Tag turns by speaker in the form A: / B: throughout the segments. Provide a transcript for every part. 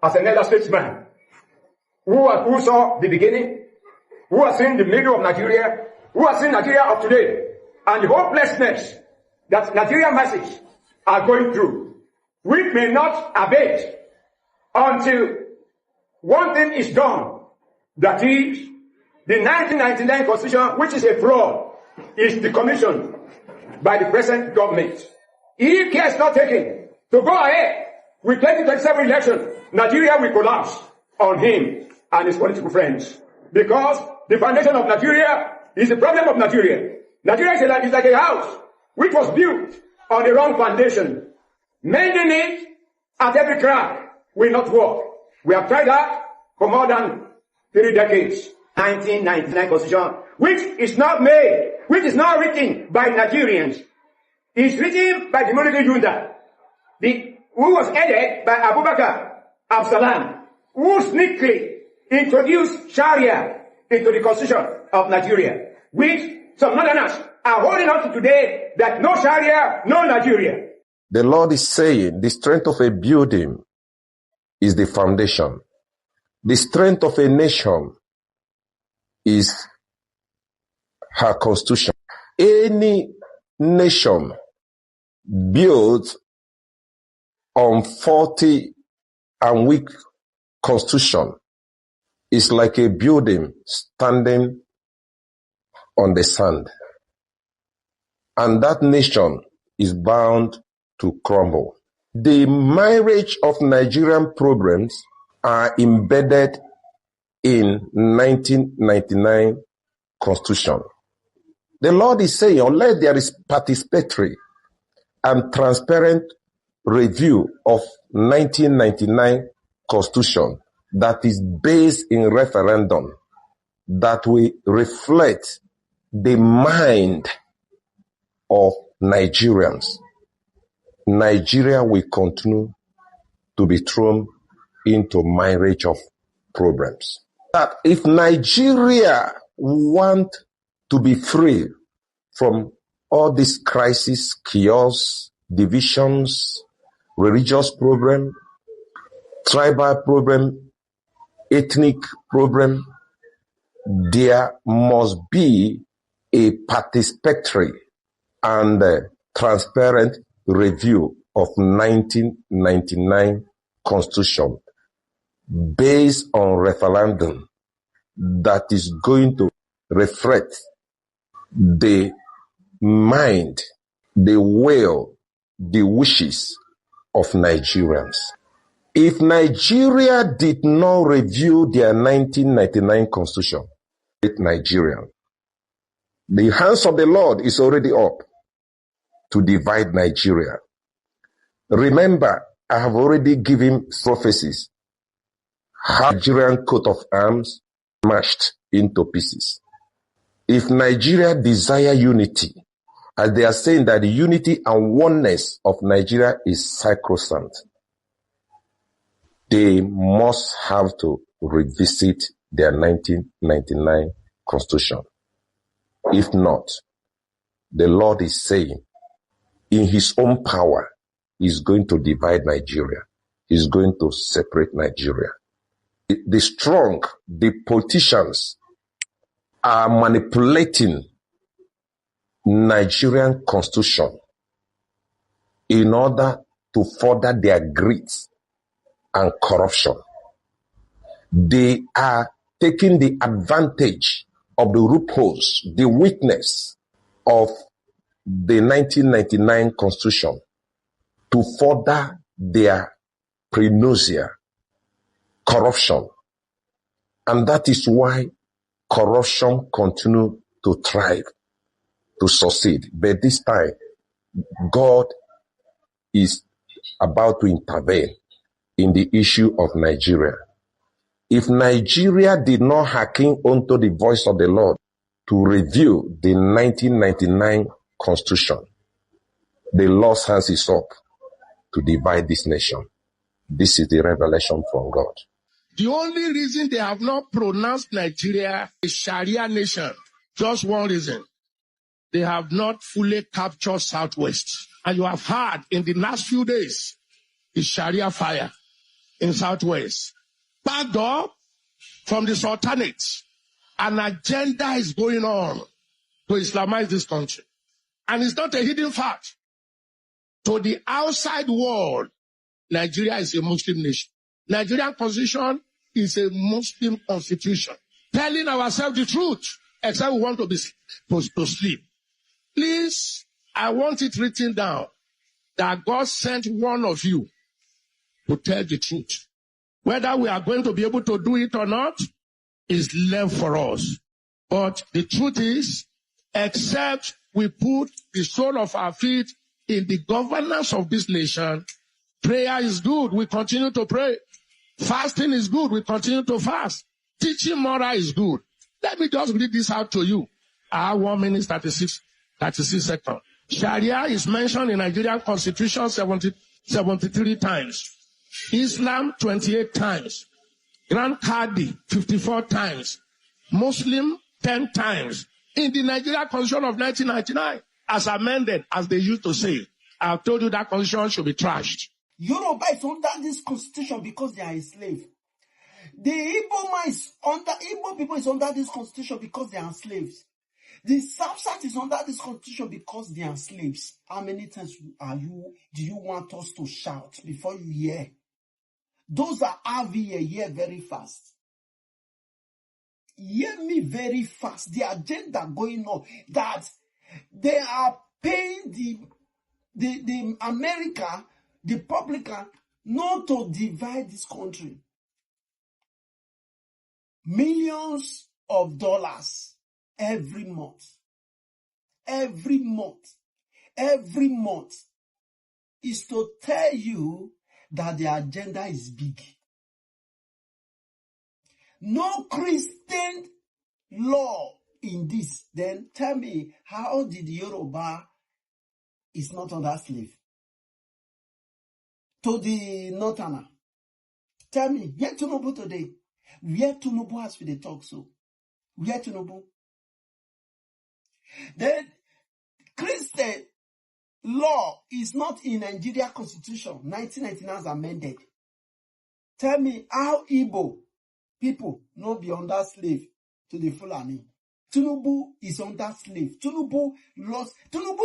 A: as an elder statesman who saw the beginning, who has seen the middle of Nigeria, who has seen Nigeria of today, and the hopelessness that Nigerian masses are going through, we may not abate until one thing is done, that is, the 1999 Constitution, which is a fraud, is decommissioned by the present government. If care is not taken to go ahead with 2027 election, Nigeria will collapse on him and his political friends. Because the foundation of Nigeria is the problem of Nigeria. Nigeria is like a house which was built on the wrong foundation. Mending it at every crack will not work. We have tried that for more than 3 decades. 1999 Constitution, which is not made, which is not written by Nigerians, is written by the military junta, who was headed by Abubakar Absalam, who sneakily introduced Sharia into the Constitution of Nigeria, which some northerners are holding on to today, that no Sharia, no Nigeria.
B: The Lord is saying the strength of a building is the foundation. The strength of a nation is her constitution. Any nation built on faulty and weak constitution is like a building standing on the sand. And that nation is bound to crumble. The marriage of Nigerian problems are embedded in 1999 Constitution. The Lord is saying, unless there is participatory and transparent review of 1999 Constitution that is based in referendum, that will reflect the mind of Nigerians, Nigeria will continue to be thrown into marriage of problems. That if Nigeria want to be free from all these crises, chaos, divisions, religious problem, tribal problem, ethnic problem, there must be a participatory and transparent review of 1999 Constitution based on referendum that is going to reflect the mind, the will, the wishes of Nigerians. If Nigeria did not review their 1999 Constitution, Nigeria, the hands of the Lord is already up to divide Nigeria. Remember, I have already given prophecies how Nigerian coat of arms smashed into pieces. If Nigeria desire unity, as they are saying that the unity and oneness of Nigeria is sacrosanct, they must have to revisit their 1999 Constitution. If not, the Lord is saying, in his own power, he's going to divide Nigeria. He's going to separate Nigeria. The strong, the politicians are manipulating Nigerian constitution in order to further their greed and corruption. They are taking the advantage of the loopholes, the weakness of the 1999 Constitution to further their pre-nausea, corruption. And that is why corruption continues to thrive, to succeed. But this time, God is about to intervene in the issue of Nigeria. If Nigeria did not hearken unto the voice of the Lord to review the 1999 Constitution, the Lord's hands is up to divide this nation. This is the revelation from God.
C: The only reason they have not pronounced Nigeria a Sharia nation, just one reason. They have not fully captured Southwest. And you have heard in the last few days, the Sharia fire in Southwest, backed up from the Sultanate. An agenda is going on to Islamize this country. And it's not a hidden fact. To the outside world, Nigeria is a Muslim nation. Nigerian constitution is a Muslim constitution. Telling ourselves the truth, except we want to be to sleep. Please, I want it written down that God sent one of you to tell the truth. Whether we are going to be able to do it or not is left for us. But the truth is, except we put the sole of our feet in the governance of this nation, prayer is good. We continue to pray. Fasting is good. We continue to fast. Teaching moral is good. Let me just read this out to you. I have 1 minute 36 seconds. Sharia is mentioned in Nigerian Constitution 73 times. Islam 28 times. Grand Qadi 54 times. Muslim 10 times. In the Nigerian Constitution of 1999, as amended, as they used to say, I've told you that constitution should be trashed.
D: Yoruba is under this constitution because they are a slave. The Igbo people is under this constitution because they are slaves. The South is under this constitution because they are slaves. How many times do you want us to shout before you hear? Those that have hear very fast. Hear me very fast. The agenda going on that they are paying the America, the Republican, not to divide this country. Millions of dollars every month. Every month is to tell you that the agenda is big. No Christian law in this. Then tell me, how did Yoruba is not under slave? To the Northerner. Tell me, where Tinubu today? Where Tinubu has been talk so? Where Tinubu? Then Christian law is not in Nigeria Constitution. 1999 as amended. Tell me how Igbo people not be under slave to the Fulani. Tinubu is under slave. Tinubu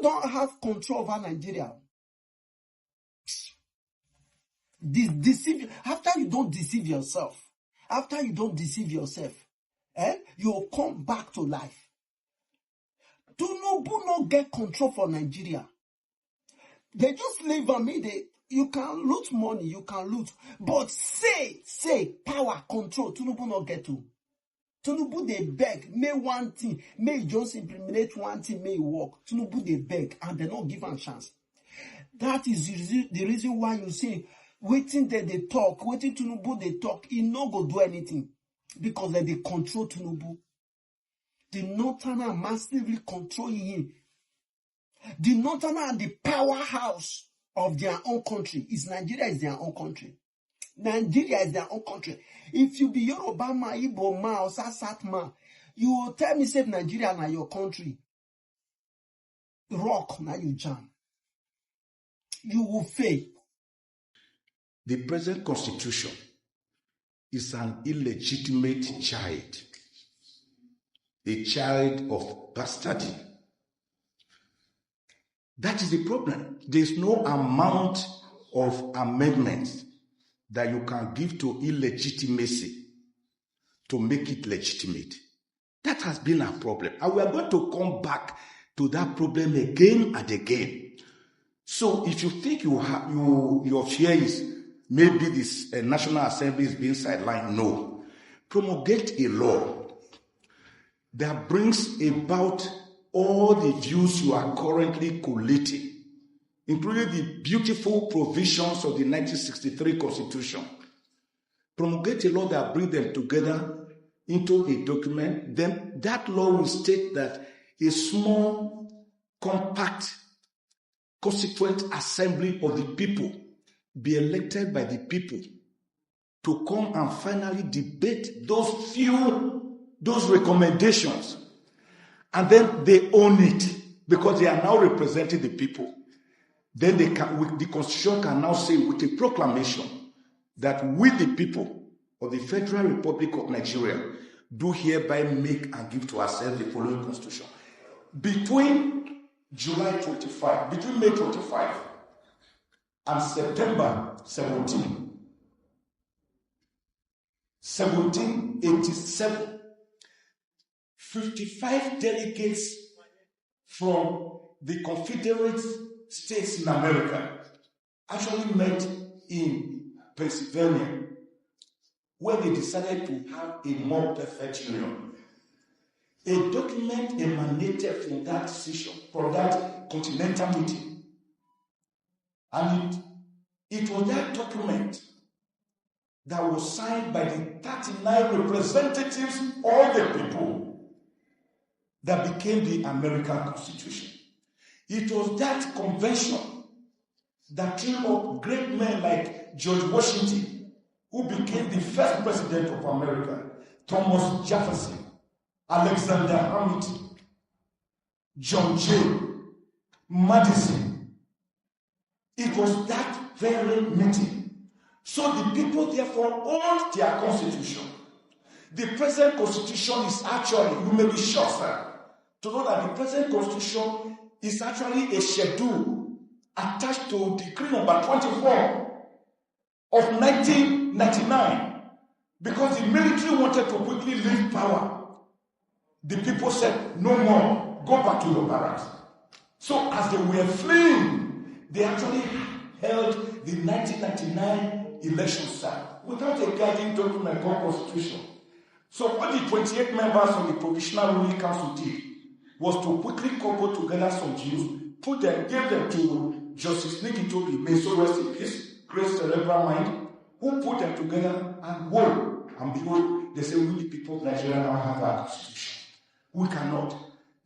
D: don't have control over Nigeria. After you don't deceive yourself, you'll come back to life. Tinubu not get control for Nigeria. They just leave on me. You can loot money, you can loot. But say, power, control, Tinubu not get to. Tinubu they beg, may one thing, may just implement one thing, may work. Tinubu they beg, and they not give a chance. That is the reason why you see, waiting that they talk, waiting Tinubu they talk, he not go do anything. Because they control Tinubu. The Northerner massively controlling him. The Northerner are the powerhouse of their own country. Nigeria is their own country. Nigeria is their own country. If you be Yoruba man, Igbo man, or Sasat man, you will tell me say Nigeria na your country. Rock na you jam. You will fail.
E: The present constitution is an illegitimate child. A child of bastardy. That is the problem. There is no amount of amendments that you can give to illegitimacy to make it legitimate. That has been our problem. And we are going to come back to that problem again and again. So if you think your fear is maybe this National Assembly is being sidelined, no. Promulgate a law that brings about all the views you are currently collating, including the beautiful provisions of the 1963 Constitution. Promulgate a law that brings them together into a document. Then that law will state that a small, compact, constituent assembly of the people be elected by the people to come and finally debate those recommendations. And then they own it because they are now representing the people. Then the Constitution can now say with a proclamation that we, the people of the Federal Republic of Nigeria, do hereby make and give to ourselves the following constitution. Between May 25 and September 1787, 55 delegates from the Confederate States in America actually met in Pennsylvania, where they decided to have a more perfect union. A document emanated from that decision, from that continental meeting. And it was that document that was signed by the 39 representatives of the people that became the American Constitution. It was that convention that drew up great men like George Washington, who became the first president of America, Thomas Jefferson, Alexander Hamilton, John Jay, Madison. It was that very meeting. So the people therefore owned their constitution. The present constitution is actually, you may be shocked, sir, to know that the present constitution is actually a schedule attached to decree number 24 of 1999, because the military wanted to quickly leave power. The people said, no more, go back to your barracks. So as they were fleeing, they actually held the 1999 election, sir, without a guiding document called constitution. So what the 28 members of the Provisional Ruling Council did was to quickly cobble together some Jews, put them, gave them to Justice Nikitobi, may so rest in peace, great cerebral mind, who put them together and whoa, and behold, they say, we the people of Nigeria now have our constitution. We cannot.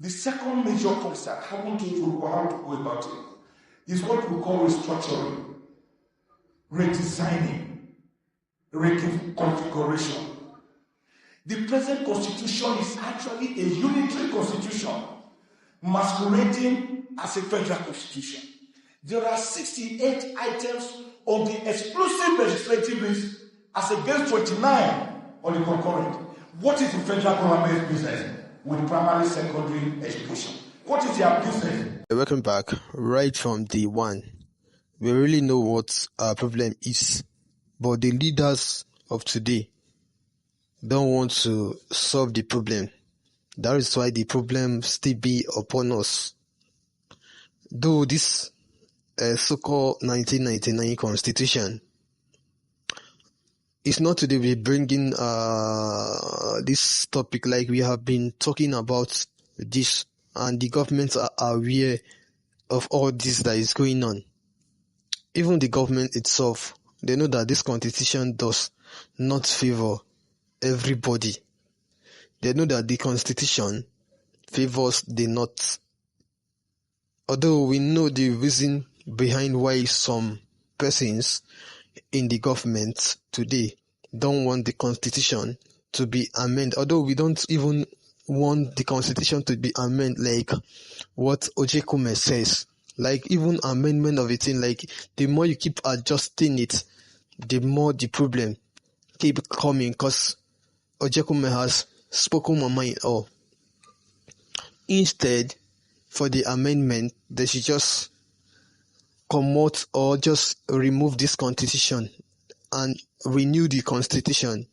E: The second major concept, I want you to know how to go about it, is what we call restructuring, redesigning, reconfiguration. The present constitution is actually a unitary constitution masquerading as a federal constitution. There are 68 items on the exclusive legislative list as against 29 on the concurrent. What is the federal government's business with primary, secondary education? What is their business?
F: Welcome back. Right from day one, we really know what our problem is, but the leaders of today don't want to solve the problem. That is why the problem still be upon us. Though this so-called 1999 constitution is not to be bringing this topic, like we have been talking about this, and the governments are aware of all this that is going on. Even the government itself, they know that this constitution does not favor everybody. They know that the constitution favors the North. Although we know the reason behind why some persons in the government today don't want the constitution to be amended, although we don't even want the constitution to be amended like what Ojekume says. Like even amendment of a thing, like the more you keep adjusting it, the more the problem keep coming, because Ojekume has spoken my mind all. Instead, for the amendment, they should just come out or just remove this constitution and renew the constitution.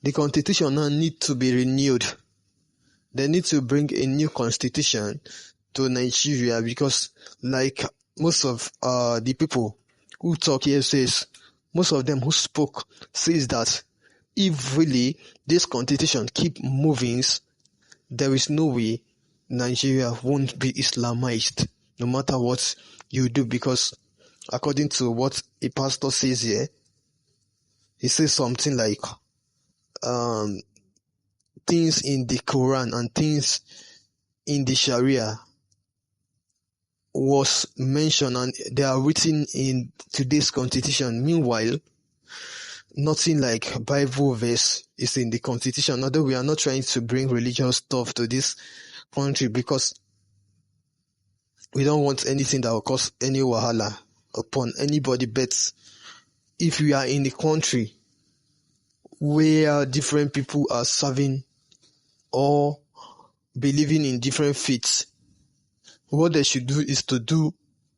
F: The constitution now need to be renewed. They need to bring a new constitution to Nigeria, because like most of the people who talk here says, most of them who spoke says that if really this constitution keep moving, there is no way Nigeria won't be Islamized, no matter what you do, because according to what a pastor says here, he says something like things in the Quran and things in the Sharia was mentioned and they are written in today's constitution. Meanwhile, nothing like Bible verse is in the constitution, although we are not trying to bring religious stuff to this country because we don't want anything that will cause any wahala upon anybody. But if we are in a country where different people are serving or believing in different faiths, what they should do is to do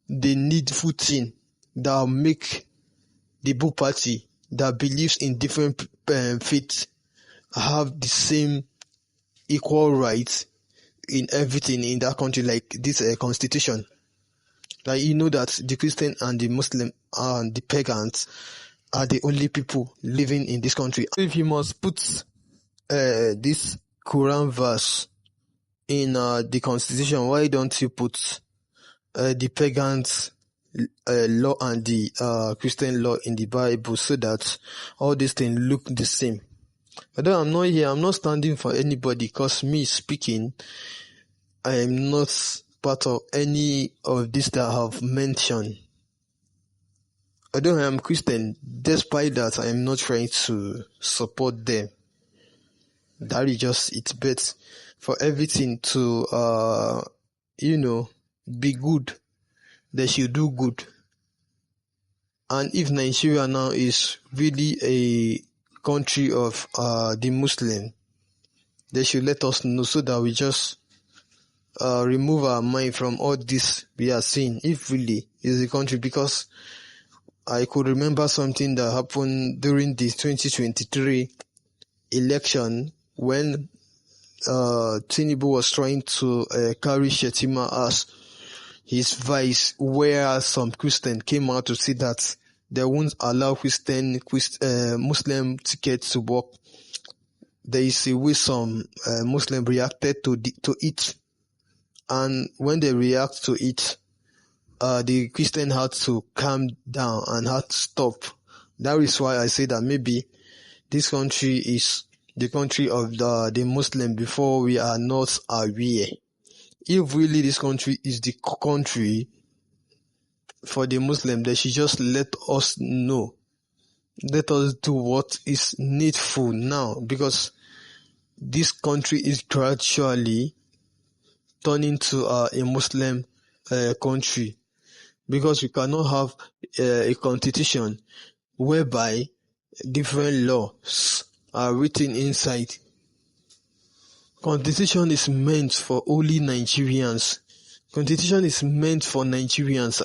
F: the needful thing that will make the both party that believes in different faiths have the same equal rights in everything in that country, like this constitution. Like, you know that the Christian and the Muslim and the pagans are the only people living in this country. If you must put this Quran verse in the constitution, why don't you put the pagans law and the Christian law in the Bible, so that all these things look the same? Although I'm not here, I'm not standing for anybody, because me speaking, I am not part of any of this that I have mentioned. Although I am Christian, despite that, I am not trying to support them. That is just it. But for everything to, be good, they should do good. And if Nigeria now is really a country of the Muslim, they should let us know, so that we just remove our mind from all this we are seeing, if really is a country. Because I could remember something that happened during the 2023 election, when Tinubu was trying to carry Shetima as his vice, where some Christians came out to say that they won't allow Muslim tickets to work. There is a way some Muslim reacted to it, and when they react to it, the Christian had to calm down and had to stop. That is why I say that maybe this country is the country of the Muslim before we are not aware. If really this country is the country for the Muslim, they should just let us know. Let us do what is needful now, because this country is gradually turning to a Muslim country. Because we cannot have a constitution whereby different laws are written inside. Constitution is meant for only Nigerians. Constitution is meant for Nigerians,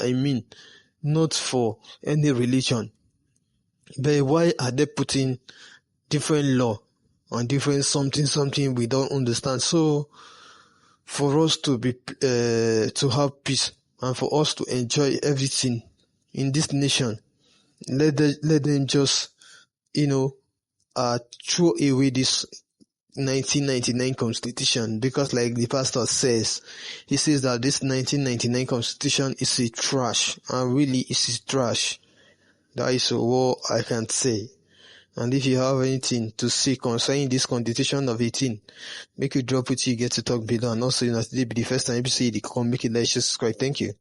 F: not for any religion. But why are they putting different law on different something we don't understand? So for us to be to have peace, and for us to enjoy everything in this nation, let them just, throw away this 1999 constitution. Because like the pastor says, he says that this 1999 constitution is a trash, and really it's a trash. That is what I can say. And if you have anything to say concerning this constitution of 18, make you drop it, you get to talk below. And also, today be the first time you see the come, make it like, subscribe. Thank you.